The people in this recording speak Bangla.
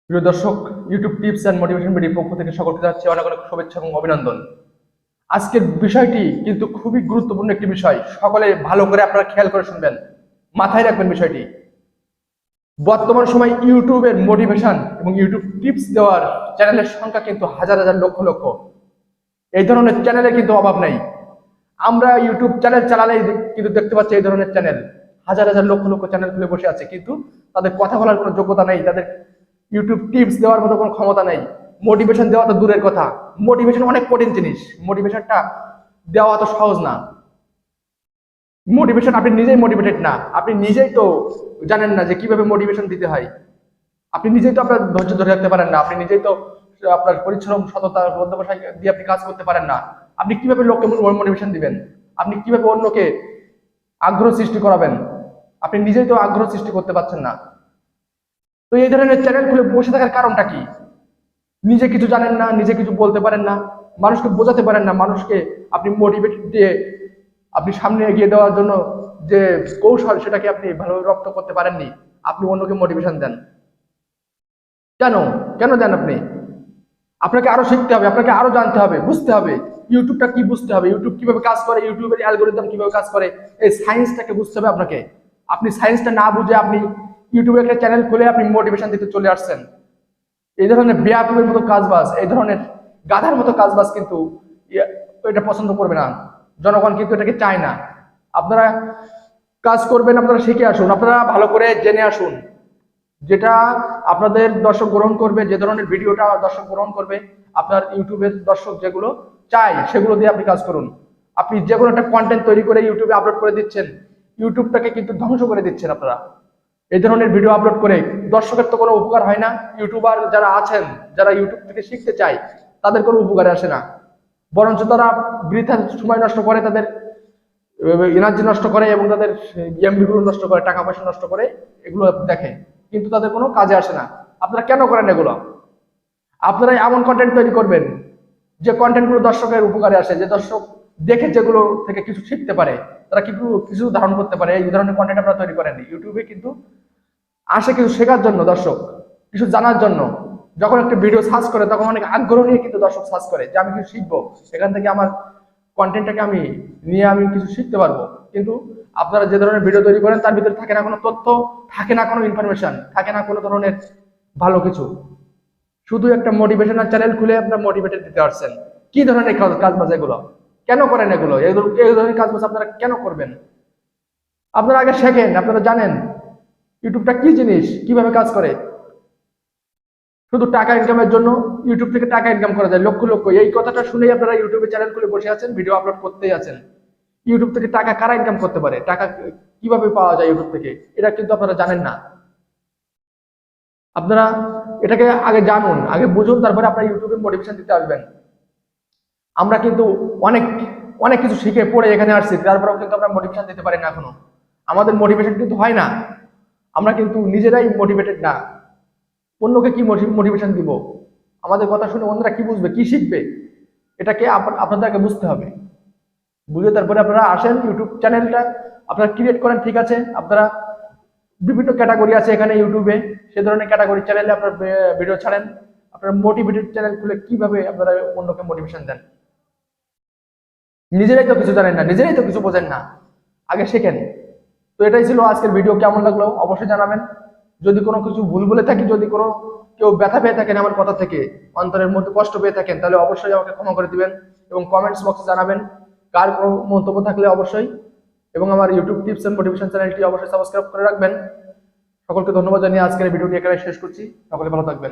প্রিয় দর্শক, YouTube tips and motivation video পক্ষ থেকে সকলকে যাচ্ছে অনেক অনেক শুভেচ্ছা এবং অভিনন্দন। আজকের বিষয়টি কিন্তু খুবই গুরুত্বপূর্ণ একটি বিষয়। সকলে ভালো করে আপনারা খেয়াল করে শুনবেন, মাথায় রাখবেন বিষয়টি। বর্তমান সময় ইউটিউবের মোটিভেশন এবং ইউটিউব টিপস দেওয়ার চ্যানেলের সংখ্যা কিন্তু হাজার হাজার লক্ষ লক্ষ। এই ধরনের চ্যানেলের কিন্তু অভাব নেই। আমরা ইউটিউব চ্যানেল চালালেই কিন্তু দেখতে পাচ্ছি এই ধরনের চ্যানেল হাজার হাজার লক্ষ লক্ষ চ্যানেল খুলে বসে আছে, কিন্তু তাদের কথা বলার কোনো যোগ্যতা নেই, তাদের ইউটিউব টিপস দেওয়ার মতো কোনো ক্ষমতা নেই। মোটিভেশন দেওয়া তো দূরের কথা, মোটিভেশন অনেক কঠিন জিনিস, মোটিভেশনটা দেওয়া তো সহজ না। মোটিভেশন আপনি নিজেই মোটিভেটেড না, আপনি নিজেই তো জানেন না যে কিভাবে মোটিভেশন দিতে হয়। আপনি নিজেই তো আপনার ধৈর্য ধরে রাখতে পারেন না, আপনি নিজেই তো আপনার পরিশ্রম সততা অধ্যবসায় দিয়ে আপনি কাজ করতে পারেন না। আপনি কিভাবে লোককে মোটিভেশন দিবেন? আপনি কিভাবে অন্যকে আগ্রহ সৃষ্টি করাবেন? আপনি নিজেই তো আগ্রহ সৃষ্টি করতে পারছেন না। তো এই ধরনের চ্যানেল খুলে বসে থাকার কারণটা কি? নিজে কিছু জানেন না, নিজে কিছু বলতে পারেন না, মানুষকে বোঝাতে পারেন না, মানুষকে আপনি মোটিভেট দিয়ে আপনি সামনে এগিয়ে দেওয়ার জন্য যে কৌশল সেটাকে আপনি ভালোভাবে রপ্ত করতে পারেননি। আপনি অন্যকে মোটিভেশন দেন কেন? কেন দেন আপনি? আপনাকে আরো শিখতে হবে, আপনাকে আরো জানতে হবে, বুঝতে হবে ইউটিউবটা কি, বুঝতে হবে ইউটিউব কিভাবে কাজ করে, ইউটিউবের অ্যালগোরিদম কিভাবে কাজ করে, এই সায়েন্সটাকে বুঝতে হবে আপনাকে। আপনি সায়েন্সটা না বুঝে আপনি ইউটিউবে একটা চ্যানেল খুলে আপনি মোটিভেশন দিতে চলে আসছেন। এই ধরনের বেয়াকুবের মতো কাজবাজ, এই ধরনের গাধার মতো কাজবাজ কিন্তু এটা পছন্দ করবে না, জনগণ কিন্তু এটাকে চায় না। আপনারা কাজ করবেন, আপনারা শিখে আসুন, আপনারা ভালো করে জেনে আসুন যেটা আপনাদের দর্শক গ্রহণ করবে, যে ধরনের ভিডিওটা দর্শক গ্রহণ করবে, আপনার ইউটিউবের দর্শক যেগুলো চায় সেগুলো দিয়ে আপনি কাজ করুন। আপনি যে কোনো একটা কন্টেন্ট তৈরি করে ইউটিউবে আপলোড করে দিচ্ছেন, ইউটিউবটাকে কিন্তু ধ্বংস করে দিচ্ছেন আপনারা। এই ধরনের ভিডিও আপলোড করে দর্শকের তো কোনো উপকার হয় না। ইউটিউবার যারা আছেন, যারা ইউটিউব থেকে শিখতে চায়, তাদের কোনো উপকারে আসে না, বরঞ্চ তারা বৃথা সময় নষ্ট করে, তাদের এনার্জি নষ্ট করে এবং তাদের এমবিগুলো নষ্ট করে, টাকা পয়সা নষ্ট করে এগুলো দেখে, কিন্তু তাদের কোনো কাজে আসে না। আপনারা কেন করেন এগুলো? আপনারা এমন কন্টেন্ট তৈরি করবেন যে কন্টেন্টগুলো দর্শকের উপকারে আসে, যে দর্শক দেখে যেগুলো থেকে কিছু শিখতে পারে, তারা কিছু ধারণ করতে পারে। এই ধরনের কন্টেন্ট আপনারা তৈরি করেন। ইউটিউবে কিন্তু আসে কিছু শেখার জন্য, দর্শক কিছু জানার জন্য। যখন একটা ভিডিও সার্চ করে তখন অনেক আগ্রহ নিয়ে কিন্তু দর্শক সার্চ করে যে আমি কিছু শিখবো, এখান থেকে আমার কন্টেন্টটাকে আমি নিয়ে আমি কিছু শিখতে পারবো। কিন্তু আপনারা যে ধরনের ভিডিও তৈরি করেন তার ভিতরে থাকে না কোনো তথ্য, থাকে না কোনো ইনফরমেশন, থাকে না কোনো ধরনের ভালো কিছু। শুধু একটা মোটিভেশনাল চ্যানেল খুলে আপনারা মোটিভেটেড দিতে পারছেন। কি ধরনের কাজ বাজ এগুলো? কেন করেন এগুলো? এই ধরনের কাজ বাজ আপনারা কেন করবেন? আপনারা আগে শেখেন, আপনারা জানেন ইউটিউবটা কি জিনিস, কিভাবে কাজ করে। শুধু টাকা ইনকামের জন্য ইউটিউব থেকে টাকা ইনকাম করা যায় লক্ষ লক্ষ, এই কথাটা শুনেই আপনারা ইউটিউবে চ্যানেল খুলে বসে আছেন, ভিডিও আপলোড করতেই আছেন। ইউটিউব থেকে টাকা কারা ইনকাম করতে পারে, টাকা কিভাবে পাওয়া যায় ইউটিউব থেকে, এটা কিন্তু আপনারা জানেন না। আপনারা এটাকে আগে জানুন, আগে বুঝুন, তারপরে আপনারা ইউটিউবে মোটিভেশন দিতে আসবেন। আমরা কিন্তু অনেক অনেক কিছু শিখে পড়ে এখানে আসছি, তারপরেও কিন্তু আমরা মোটিভেশন দিতে পারি না এখনো। আমাদের মোটিভেশন কিন্তু হয় না, আমরা কিন্তু নিজেরাই মোটিভেটেড না। অন্যকে কি মোটিভেশন দিব? আমাদের কথা শুনে অন্যরা কি বুঝবে, কি শিখবে? এটাকে আপনাদেরকে বুঝতে হবে। বুঝে তারপরে আপনারা আসেন, ইউটিউব চ্যানেলটা আপনারা ক্রিয়েট করেন, ঠিক আছে। আপনারা বিভিন্ন ক্যাটাগরি আছে এখানে ইউটিউবে, সে ধরনের ক্যাটাগরি চ্যানেলে আপনার ভিডিও ছাড়েন। আপনারা মোটিভেটেড চ্যানেল খুলে কিভাবে আপনারা অন্যকে মোটিভেশন দেন? নিজেরাই তো কিছু জানেন না, নিজেরাই তো কিছু বোঝেন না, আগে শেখেন। তো এটাই ছিল আজকের ভিডিও। কেমন লাগলো অবশ্যই জানাবেন। যদি কোনো কিছু ভুল বলে থাকি, যদি কোনো কেউ ব্যথা পেয়ে থাকেন আমার কথা থেকে, অন্তরের মধ্যে কষ্ট পেয়ে থাকেন, তাহলে অবশ্যই আমাকে ক্ষমা করে দিবেন এবং কমেন্টস বক্সে জানাবেন। কার কোনো মন্তব্য থাকলে অবশ্যই, এবং আমার ইউটিউব টিপস এন্ড মোটিভেশন চ্যানেলটি অবশ্যই সাবস্ক্রাইব করে রাখবেন। সকলকে ধন্যবাদ জানিয়ে আজকের ভিডিওটি এখানে শেষ করছি। সকলে ভালো থাকবেন।